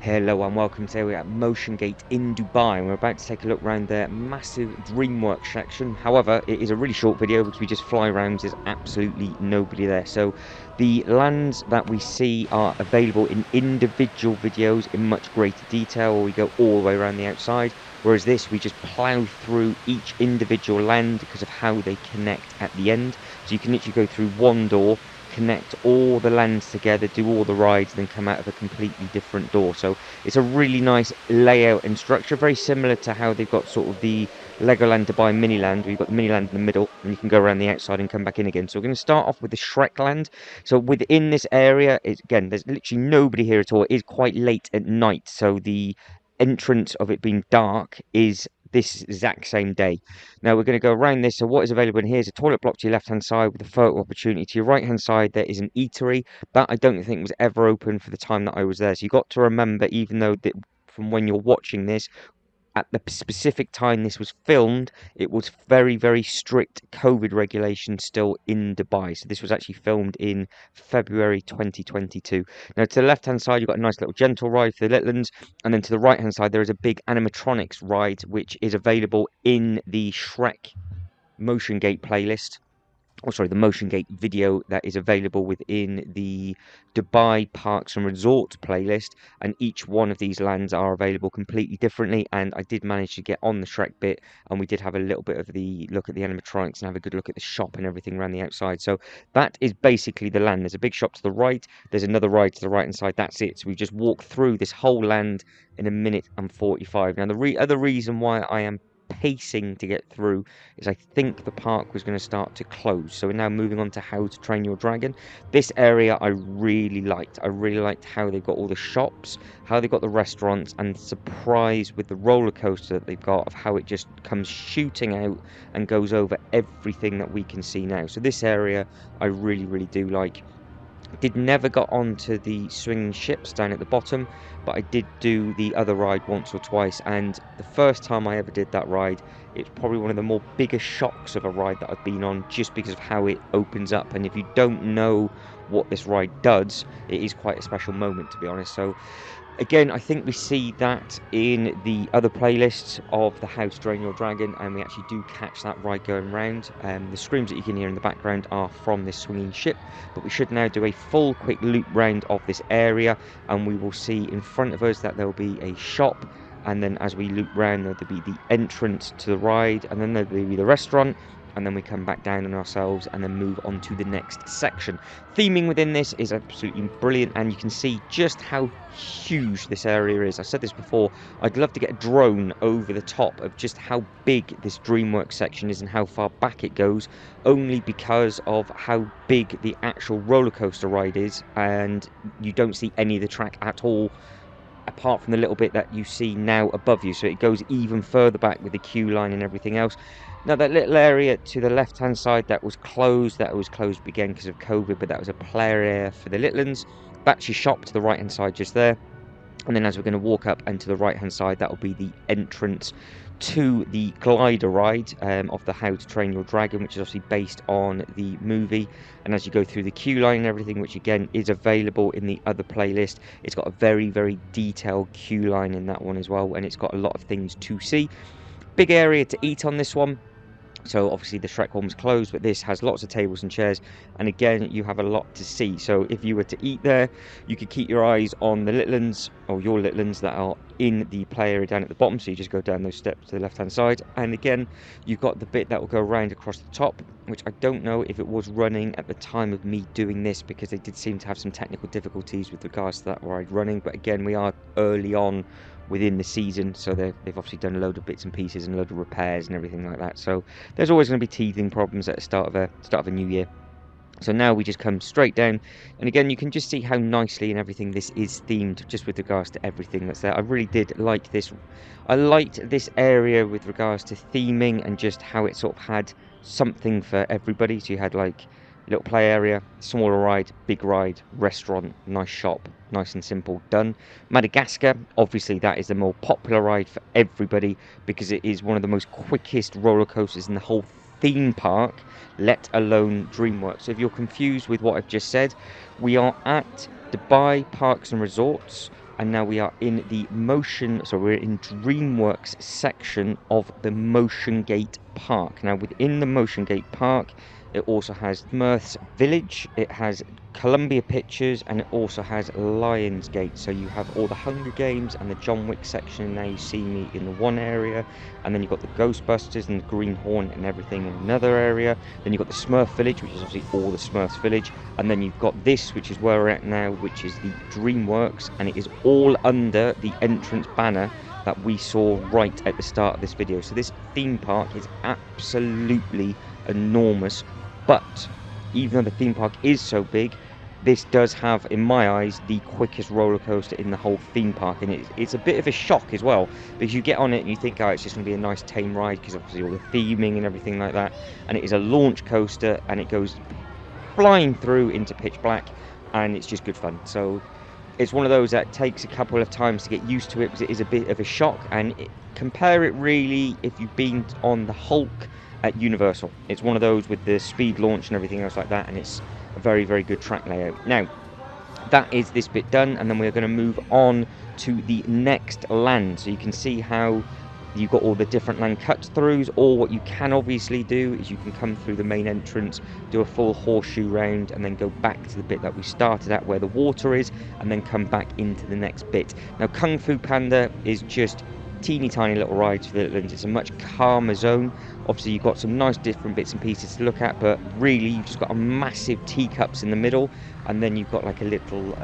Hello and welcome. Today we're at Motiongate in Dubai and we're about to take a look around their massive Dreamworks section. However, it is a really short video because we just fly around, there's absolutely nobody there. So the lands that we see are available in individual videos in much greater detail, where we go all the way around the outside. Whereas this, we just plough through each individual land because of how they connect at the end. So you can literally go through one door, connect all the lands together, do all the rides, then come out of a completely different door. So it's a really nice layout and structure, very similar to how they've got sort of the Legoland Dubai mini land, where you've got the mini land in the middle and you can go around the outside and come back in again. So we're going to start off with the Shrek land. So within this area, again, there's literally nobody here at all. It is quite late at night, so the entrance of it being dark is this exact same day. Now we're going to go around this. So what is available in here is a toilet block to your left hand side with a photo opportunity. To your right hand side there is an eatery that I don't think was ever open for the time that I was there. So you've got to remember, even though that from when you're watching this, at the specific time this was filmed, it was very strict COVID regulations still in Dubai. So this was actually filmed in February 2022. Now to the left hand side you've got a nice little gentle ride for the little ones, and then to the right hand side there is a big animatronics ride which is available in the Shrek Motiongate playlist. Oh, sorry, the Motiongate video that is available within the Dubai Parks and Resorts playlist, and each one of these lands are available completely differently. And I did manage to get on the Shrek bit, and we did have a little bit of the look at the animatronics and have a good look at the shop and everything around the outside. So that is basically the land. There's a big shop to the right, there's another ride to the right hand side. That's it. So we just walked through this whole land in 1:45. Now the other reason why I am pacing to get through is I think the park was going to start to close. So we're now moving on to How to Train Your Dragon. This area I really liked. I really liked how they've got all the shops, how they've got the restaurants, and surprised with the roller coaster that they've got, of how it just comes shooting out and goes over everything that we can see now. So this area I really do like. Did never got onto the swinging ships down at the bottom, but I did do the other ride once or twice, and the first time I ever did that ride, it's probably one of the more bigger shocks of a ride that I've been on, just because of how it opens up. And if you don't know what this ride does, it is quite a special moment, to be honest. So again, I think we see that in the other playlists of the How to Train Your Dragon, and we actually do catch that ride going round. The screams that you can hear in the background are from this swinging ship, but we should now do a full quick loop round of this area, and we will see in front of us that there will be a shop, and then as we loop round there'll be the entrance to the ride, and then there'll be the restaurant, and then we come back down on ourselves and then move on to the next section. Theming within this is absolutely brilliant, and you can see just how huge this area is. I said this before, I'd love to get a drone over the top of just how big this Dreamworks section is and how far back it goes, only because of how big the actual roller coaster ride is, and you don't see any of the track at all apart from the little bit that you see now above you. So it goes even further back with the queue line and everything else. Now that little area to the left hand side that was closed again because of COVID, but that was a player area for the little ones. That's your shop to the right hand side just there. And then as we're going to walk up and to the right hand side, that will be the entrance to the glider ride of the How to Train Your Dragon, which is obviously based on the movie. And as you go through the queue line and everything, which again is available in the other playlist, it's got a very detailed queue line in that one as well, and it's got a lot of things to see. Big area to eat on this one. So obviously the Shrek Home's closed, but this has lots of tables and chairs, and again you have a lot to see. So if you were to eat there, you could keep your eyes on the little ones, or your little ones that are in the play area down at the bottom. So you just go down those steps to the left hand side, and again you've got the bit that will go around across the top, which I don't know if it was running at the time of me doing this, because they did seem to have some technical difficulties with regards to that ride running. But again, we are early on within the season, so they've obviously done a load of bits and pieces and a load of repairs and everything like that. So there's always going to be teething problems at the start of a new year. So now we just come straight down, and again you can just see how nicely and everything this is themed, just with regards to everything that's there. I really did like this. I liked this area with regards to theming and just how it sort of had something for everybody. So you had like little play area, smaller ride, big ride, restaurant, nice shop, nice and simple, done. Madagascar, obviously that is the more popular ride for everybody, because it is one of the most quickest roller coasters in the whole theme park, let alone Dreamworks. So if you're confused with what I've just said, we are at Dubai Parks and Resorts, and now we are in the we're in Dreamworks section of the Motiongate Park. Now within the Motiongate Park, it also has Mirth's Village, it has Columbia Pictures, and it also has Lionsgate. So you have all the Hunger Games and the John Wick section. Now you see me in the one area, and then you've got the Ghostbusters and the Green Hornet and everything in another area. Then you've got the Smurf Village, which is obviously all the Smurfs Village, and then you've got this, which is where we're at now, which is the Dreamworks, and it is all under the entrance banner that we saw right at the start of this video. So this theme park is absolutely enormous, but even though the theme park is so big, this does have, in my eyes, the quickest roller coaster in the whole theme park, and it's a bit of a shock as well, because you get on it and you think, oh, it's just going to be a nice tame ride, because obviously all the theming and everything like that, and it is a launch coaster, and it goes flying through into pitch black, and it's just good fun. So it's one of those that takes a couple of times to get used to it, because it is a bit of a shock. And compare it really if you've been on the Hulk at Universal. It's one of those with the speed launch and everything else like that, and it's a very, very good track layout. Now that is this bit done, and then we're going to move on to the next land. So you can see how you've got all the different land cut throughs, or what you can obviously do is you can come through the main entrance, do a full horseshoe round, and then go back to the bit that we started at where the water is, and then come back into the next bit. Now Kung Fu Panda is just teeny tiny little rides for the little ones. It's a much calmer zone. Obviously you've got some nice different bits and pieces to look at, but really you've just got a massive teacups in the middle, and then you've got like a little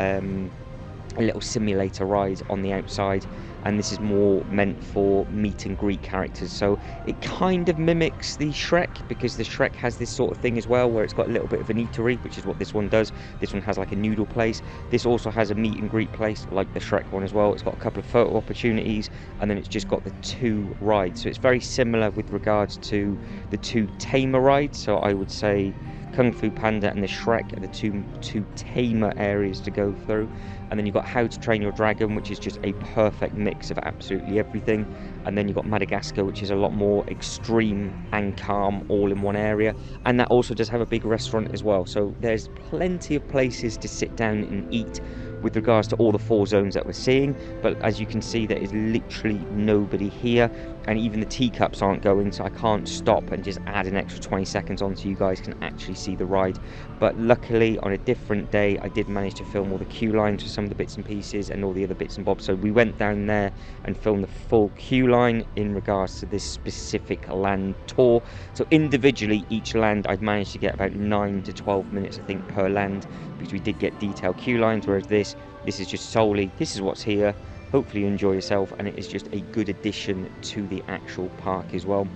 simulator ride on the outside, and this is more meant for meet and greet characters. So it kind of mimics the Shrek, because the Shrek has this sort of thing as well, where it's got a little bit of an eatery, which is what this one does. This one has like a noodle place. This also has a meet and greet place like the Shrek one as well. It's got a couple of photo opportunities, and then it's just got the two rides. So it's very similar with regards to the two tamer rides. So I would say Kung Fu Panda and the Shrek are the two tamer areas to go through. And then you've got How to Train Your Dragon, which is just a perfect mix of absolutely everything. And then you've got Madagascar, which is a lot more extreme and calm all in one area. And that also does have a big restaurant as well. So there's plenty of places to sit down and eat with regards to all the 4 zones that we're seeing. But as you can see, there is literally nobody here, and even the teacups aren't going, so I can't stop and just add an extra 20 seconds on so you guys can actually see the ride. But luckily on a different day I did manage to film all the queue lines for some of the bits and pieces and all the other bits and bobs. So we went down there and filmed the full queue line in regards to this specific land tour. So individually each land I'd managed to get about 9 to 12 minutes I think per land, because we did get detailed queue lines, whereas this is just solely, this is what's here, hopefully you enjoy yourself, and it is just a good addition to the actual park as well.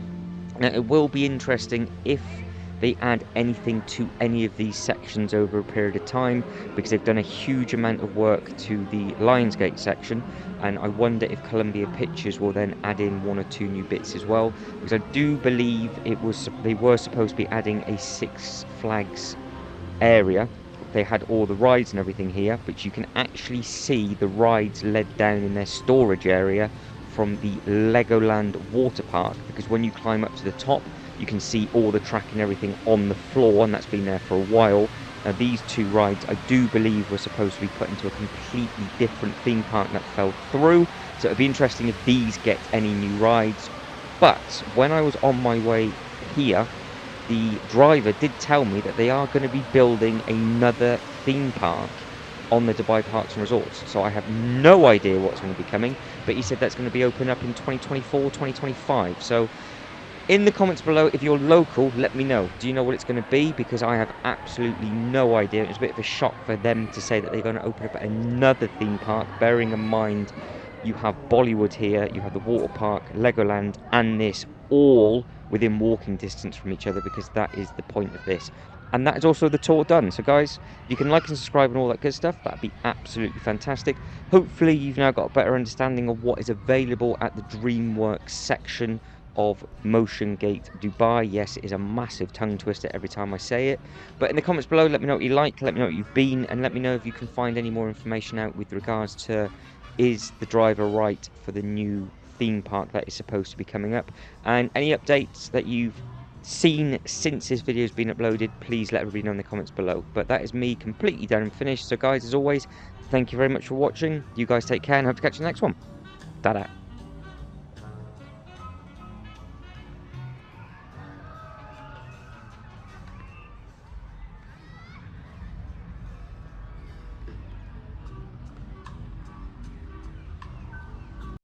Now it will be interesting if they add anything to any of these sections over a period of time, because they've done a huge amount of work to the Lionsgate section, and I wonder if Columbia Pictures will then add in 1 or 2 new bits as well, because I do believe they were supposed to be adding a Six Flags area. They had all the rides and everything here, but you can actually see the rides led down in their storage area from the Legoland water park, because when you climb up to the top you can see all the track and everything on the floor, and that's been there for a while. Now these 2 rides I do believe were supposed to be put into a completely different theme park that fell through, so it'd be interesting if these get any new rides. But when I was on my way here, the driver did tell me that they are going to be building another theme park on the Dubai Parks and Resorts. So I have no idea what's going to be coming, but he said that's going to be open up in 2024, 2025. So in the comments below, if you're local, let me know. Do you know what it's going to be? Because I have absolutely no idea. It's a bit of a shock for them to say that they're going to open up another theme park, bearing in mind you have Bollywood here, you have the water park, Legoland, and this all within walking distance from each other, because that is the point of this. And that is also the tour done. So guys, you can like and subscribe and all that good stuff. That'd be absolutely fantastic. Hopefully you've now got a better understanding of what is available at the Dreamworks section of Motiongate Dubai. Yes, it is a massive tongue twister every time I say it, but in the comments below let me know what you like, let me know what you've been, and let me know if you can find any more information out with regards to, is the driver right for the new theme park that is supposed to be coming up, and any updates that you've seen since this video has been uploaded, please let everybody know in the comments below. But that is me completely done and finished. So guys, as always, thank you very much for watching. You guys take care and hope to catch you in the next one. Ta-da.